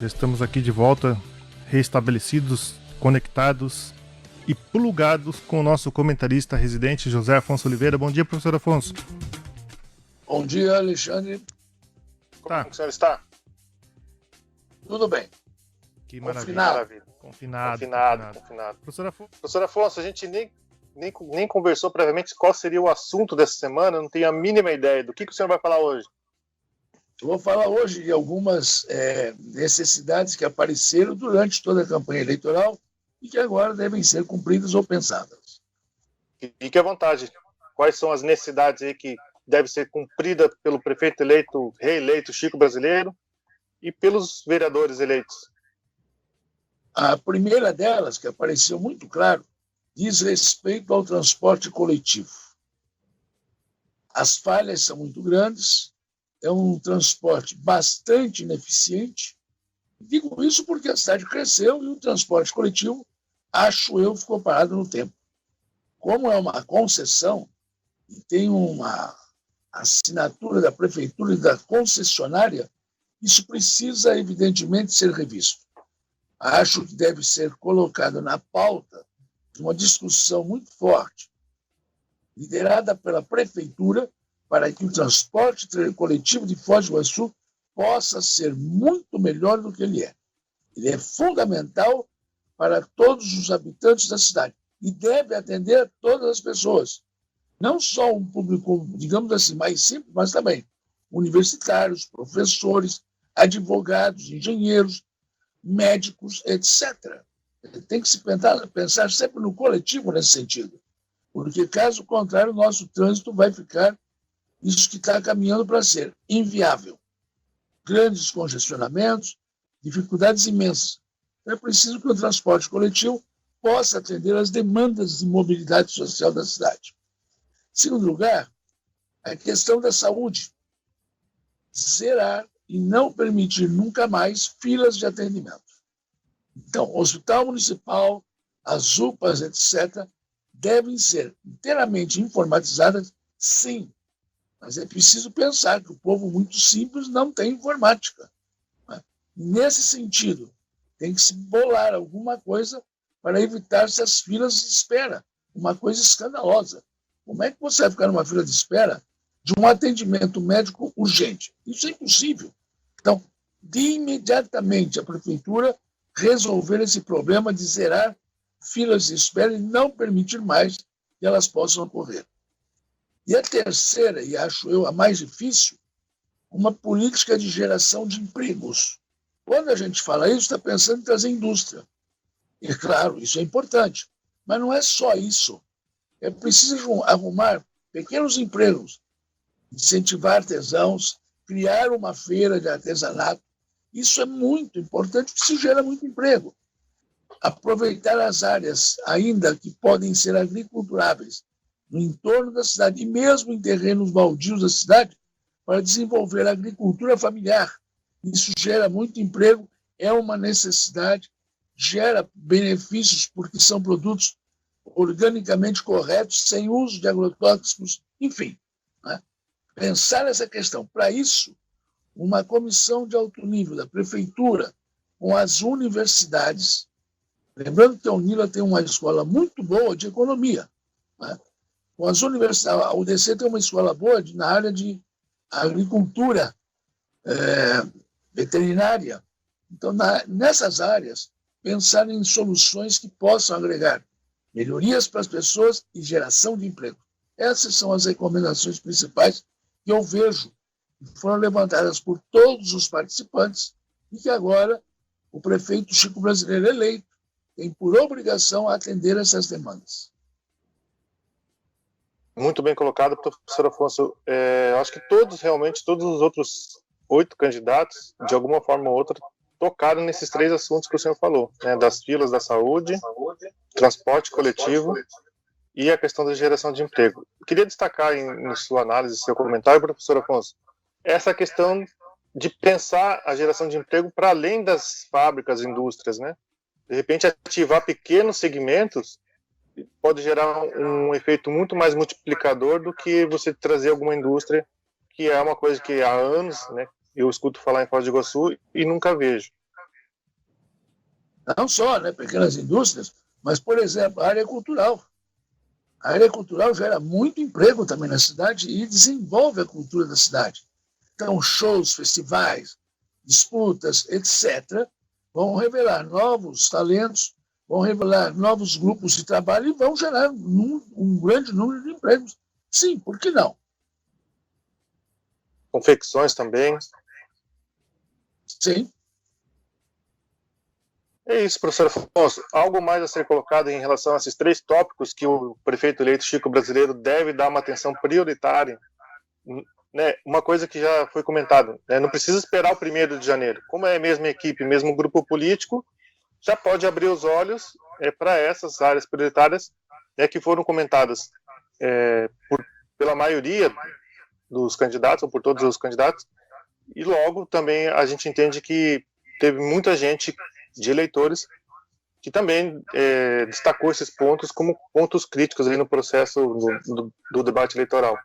Já estamos aqui de volta, restabelecidos, conectados e plugados com o nosso comentarista residente, José Afonso Oliveira. Bom dia, professor Afonso. Bom dia, Alexandre. Como o senhor está? Tudo bem. Que maravilha. Confinado. Professor Afonso, a gente nem conversou previamente qual seria o assunto dessa semana, eu não tenho a mínima ideia do que o senhor vai falar hoje. Eu vou falar hoje de algumas necessidades que apareceram durante toda a campanha eleitoral e que agora devem ser cumpridas ou pensadas. Fique à vontade. Quais são as necessidades aí que devem ser cumpridas pelo prefeito eleito, reeleito Chico Brasileiro e pelos vereadores eleitos? A primeira delas, que apareceu muito claro, diz respeito ao transporte coletivo. As falhas são muito grandes, é um transporte bastante ineficiente. Digo isso porque a cidade cresceu e o transporte coletivo, acho eu, ficou parado no tempo. Como é uma concessão e tem uma assinatura da prefeitura e da concessionária, isso precisa, evidentemente, ser revisto. Acho que deve ser colocado na pauta de uma discussão muito forte, liderada pela prefeitura, para que o transporte coletivo de Foz do Iguaçu possa ser muito melhor do que ele é. Ele é fundamental para todos os habitantes da cidade e deve atender a todas as pessoas. Não só um público, digamos assim, mais simples, mas também universitários, professores, advogados, engenheiros, médicos, etc. Tem que se pensar sempre no coletivo nesse sentido, porque, caso contrário, o nosso trânsito vai ficar isso que está caminhando para ser inviável. Grandes congestionamentos, dificuldades imensas. É preciso que o transporte coletivo possa atender às demandas de mobilidade social da cidade. Em segundo lugar, a questão da saúde. Zerar e não permitir nunca mais filas de atendimento. Então, o Hospital Municipal, as UPAs, etc., devem ser inteiramente informatizadas, sim. Mas é preciso pensar que o povo muito simples não tem informática. Nesse sentido, tem que se bolar alguma coisa para evitar essas filas de espera. Uma coisa escandalosa. Como é que você vai ficar numa fila de espera de um atendimento médico urgente? Isso é impossível. Então, de imediatamente a prefeitura resolver esse problema de zerar filas de espera e não permitir mais que elas possam ocorrer. E a terceira, e acho eu a mais difícil, uma política de geração de empregos. Quando a gente fala isso, está pensando em trazer indústria. E, claro, isso é importante. Mas não é só isso. É preciso arrumar pequenos empregos, incentivar artesãos, criar uma feira de artesanato. Isso é muito importante, porque isso gera muito emprego. Aproveitar as áreas ainda que podem ser agriculturáveis no entorno da cidade, e mesmo em terrenos baldios da cidade, para desenvolver a agricultura familiar. Isso gera muito emprego, é uma necessidade, gera benefícios, porque são produtos organicamente corretos, sem uso de agrotóxicos, enfim. Né? Pensar nessa questão. Para isso, uma comissão de alto nível da prefeitura com as universidades, lembrando que a Unila tem uma escola muito boa de economia, né? Com as universidades, a UDC tem uma escola boa na área de agricultura veterinária. Então, nessas áreas, pensar em soluções que possam agregar melhorias para as pessoas e geração de emprego. Essas são as recomendações principais que eu vejo que foram levantadas por todos os participantes e que agora o prefeito Chico Brasileiro eleito tem por obrigação atender essas demandas. Muito bem colocado, professor Afonso. Acho que todos os outros 8 candidatos, de alguma forma ou outra, tocaram nesses 3 assuntos que o senhor falou, né, das filas da saúde, transporte coletivo e a questão da geração de emprego. Eu queria destacar em sua análise, seu comentário, professor Afonso, essa questão de pensar a geração de emprego para além das fábricas, indústrias, né? De repente, ativar pequenos segmentos pode gerar um efeito muito mais multiplicador do que você trazer alguma indústria, que é uma coisa que há anos, né, eu escuto falar em Foz do Iguaçu e nunca vejo. Não só, né, pequenas indústrias, mas, por exemplo, a área cultural. A área cultural gera muito emprego também na cidade e desenvolve a cultura da cidade. Então, shows, festivais, disputas, etc., vão revelar novos talentos, vão revelar novos grupos de trabalho e vão gerar um grande número de empregos. Sim, por que não? Confecções também. Sim. É isso, professor Afonso. Algo mais a ser colocado em relação a esses 3 tópicos que o prefeito eleito Chico Brasileiro deve dar uma atenção prioritária, né? Uma coisa que já foi comentada, né? Não precisa esperar o 1º de janeiro. Como é a mesma equipe, mesmo grupo político, já pode abrir os olhos para essas áreas prioritárias, né, que foram comentadas pela maioria dos candidatos, ou por todos os candidatos, e logo também a gente entende que teve muita gente de eleitores que também destacou esses pontos como pontos críticos aí no processo do debate eleitoral.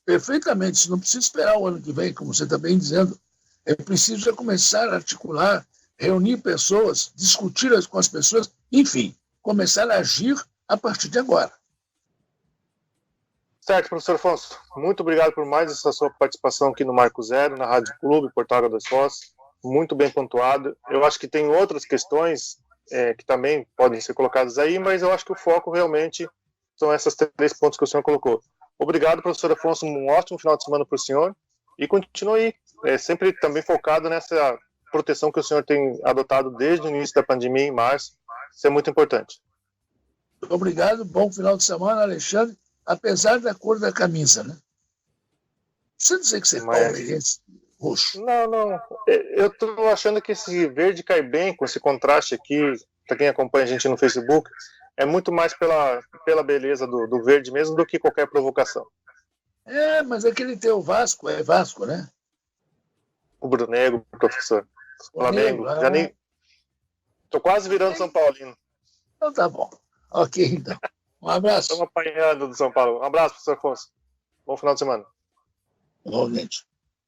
Perfeitamente, não precisa esperar o ano que vem, como você está bem dizendo, é preciso já começar a articular, reunir pessoas, discutir com as pessoas, enfim, começar a agir a partir de agora. Certo, professor Afonso. Muito obrigado por mais essa sua participação aqui no Marco Zero, na Rádio Clube, Portal Água das Foz. Muito bem pontuado. Eu acho que tem outras questões que também podem ser colocadas aí, mas eu acho que o foco realmente são esses 3 pontos que o senhor colocou. Obrigado, professor Afonso. Um ótimo final de semana para o senhor. E continue aí, sempre também focado nessa proteção que o senhor tem adotado desde o início da pandemia, em março. Isso é muito importante. Obrigado. Bom final de semana, Alexandre. Apesar da cor da camisa, né? Você dizer que você é palmeirense, roxo. Não. Eu estou achando que esse verde cai bem com esse contraste aqui. Para quem acompanha a gente no Facebook, é muito mais pela beleza do verde mesmo do que qualquer provocação. Mas aquele teu Vasco é Vasco, né? O Brunegro, professor. Flamengo. Já nem. Tô quase virando São Paulino. Então tá bom. Ok, então. Um abraço. Estamos apanhando do São Paulo. Um abraço, professor Afonso. Bom final de semana. Igualmente.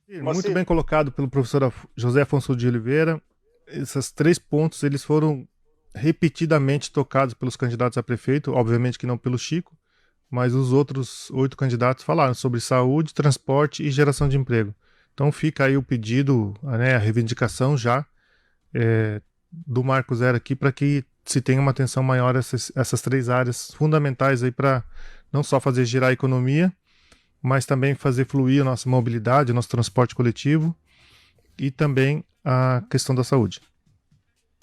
Muito bem colocado pelo professor José Afonso de Oliveira. Esses 3 pontos eles foram repetidamente tocados pelos candidatos a prefeito, obviamente que não pelo Chico, mas os outros 8 candidatos falaram sobre saúde, transporte e geração de emprego. Então fica aí o pedido, né, a reivindicação já do Marco Zero aqui para que se tenha uma atenção maior a essas 3 áreas fundamentais aí para não só fazer girar a economia, mas também fazer fluir a nossa mobilidade, o nosso transporte coletivo e também a questão da saúde.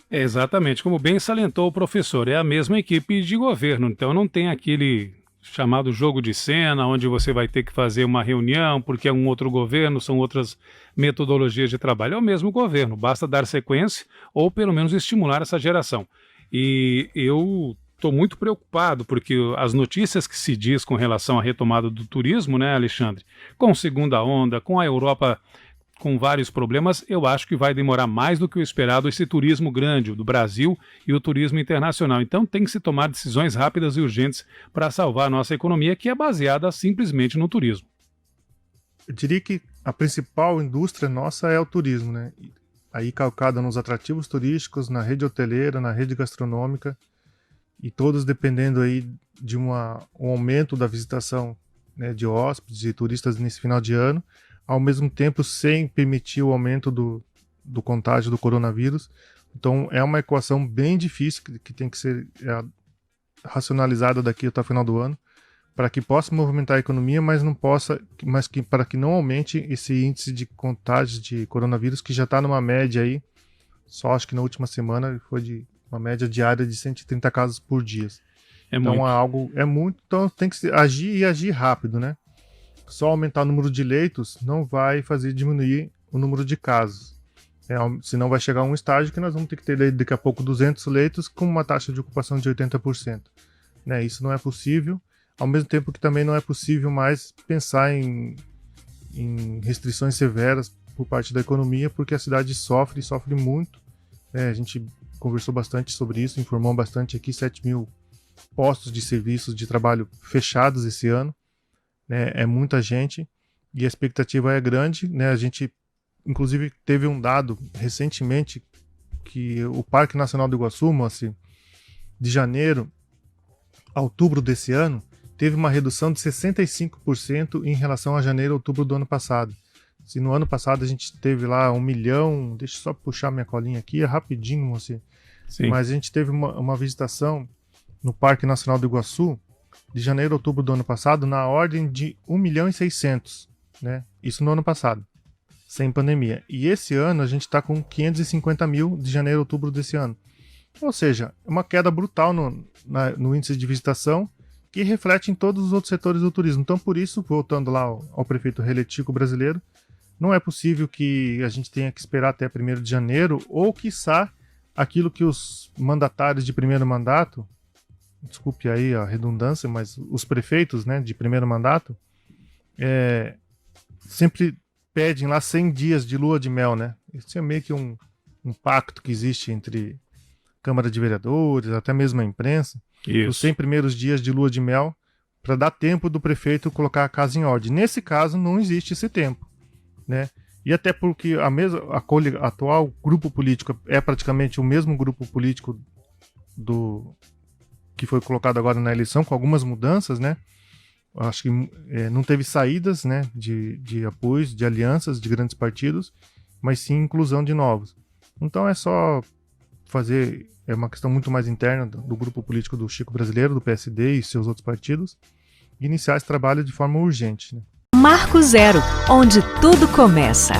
Exatamente, como bem salientou o professor, é a mesma equipe de governo, então não tem aquele chamado jogo de cena, onde você vai ter que fazer uma reunião porque é um outro governo, são outras metodologias de trabalho, é o mesmo governo, basta dar sequência ou pelo menos estimular essa geração. E eu estou muito preocupado porque as notícias que se diz com relação à retomada do turismo, né, Alexandre, com segunda onda, com a Europa com vários problemas, eu acho que vai demorar mais do que o esperado esse turismo grande, o do Brasil e o turismo internacional. Então tem que se tomar decisões rápidas e urgentes para salvar a nossa economia, que é baseada simplesmente no turismo. Eu diria que a principal indústria nossa é o turismo, né? Aí calcada nos atrativos turísticos, na rede hoteleira, na rede gastronômica, e todos dependendo aí de um aumento da visitação, né, de hóspedes e turistas nesse final de ano, ao mesmo tempo sem permitir o aumento do contágio do coronavírus. Então é uma equação bem difícil que tem que ser racionalizada daqui até o final do ano, para que possa movimentar a economia, para que não aumente esse índice de contágio de coronavírus, que já está numa média aí, só acho que na última semana foi de uma média diária de 130 casos por dia. É muito, então tem que agir rápido, né? Só aumentar o número de leitos não vai fazer diminuir o número de casos. Senão vai chegar a um estágio que nós vamos ter que ter daqui a pouco 200 leitos com uma taxa de ocupação de 80%. Né? Isso não é possível. Ao mesmo tempo que também não é possível mais pensar em restrições severas por parte da economia, porque a cidade sofre muito. A gente conversou bastante sobre isso, informou bastante aqui, 7 mil postos de serviços de trabalho fechados esse ano. É muita gente e a expectativa é grande. A gente, inclusive, teve um dado recentemente que o Parque Nacional do Iguaçu, Moacir, de janeiro a outubro desse ano, teve uma redução de 65% em relação a janeiro e outubro do ano passado. Se no ano passado a gente teve lá 1 milhão, deixa eu só puxar minha colinha aqui, é rapidinho, Moacir. Sim. Mas a gente teve uma visitação no Parque Nacional do Iguaçu, de janeiro a outubro do ano passado, na ordem de 1 milhão e 600, né? Isso no ano passado, sem pandemia. E esse ano a gente está com 550 mil de janeiro a outubro desse ano. Ou seja, uma queda brutal no índice de visitação, que reflete em todos os outros setores do turismo. Então, por isso, voltando lá ao prefeito reletivo brasileiro, não é possível que a gente tenha que esperar até 1º de janeiro, ou, quiçá, aquilo que os mandatários de primeiro mandato, desculpe aí a redundância, mas os prefeitos, né, de primeiro mandato, sempre pedem lá 100 dias de lua de mel, né? Isso é meio que um pacto que existe entre Câmara de Vereadores, até mesmo a imprensa, os 100 primeiros dias de lua de mel, para dar tempo do prefeito colocar a casa em ordem. Nesse caso, não existe esse tempo, né? E até porque a atual grupo político é praticamente o mesmo grupo político que foi colocado agora na eleição, com algumas mudanças, né? Acho que não teve saídas, né, de apoios, de alianças de grandes partidos, mas sim inclusão de novos. Então é só fazer, é uma questão muito mais interna do grupo político do Chico Brasileiro, do PSD e seus outros partidos, iniciar esse trabalho de forma urgente, né? Marco Zero, onde tudo começa.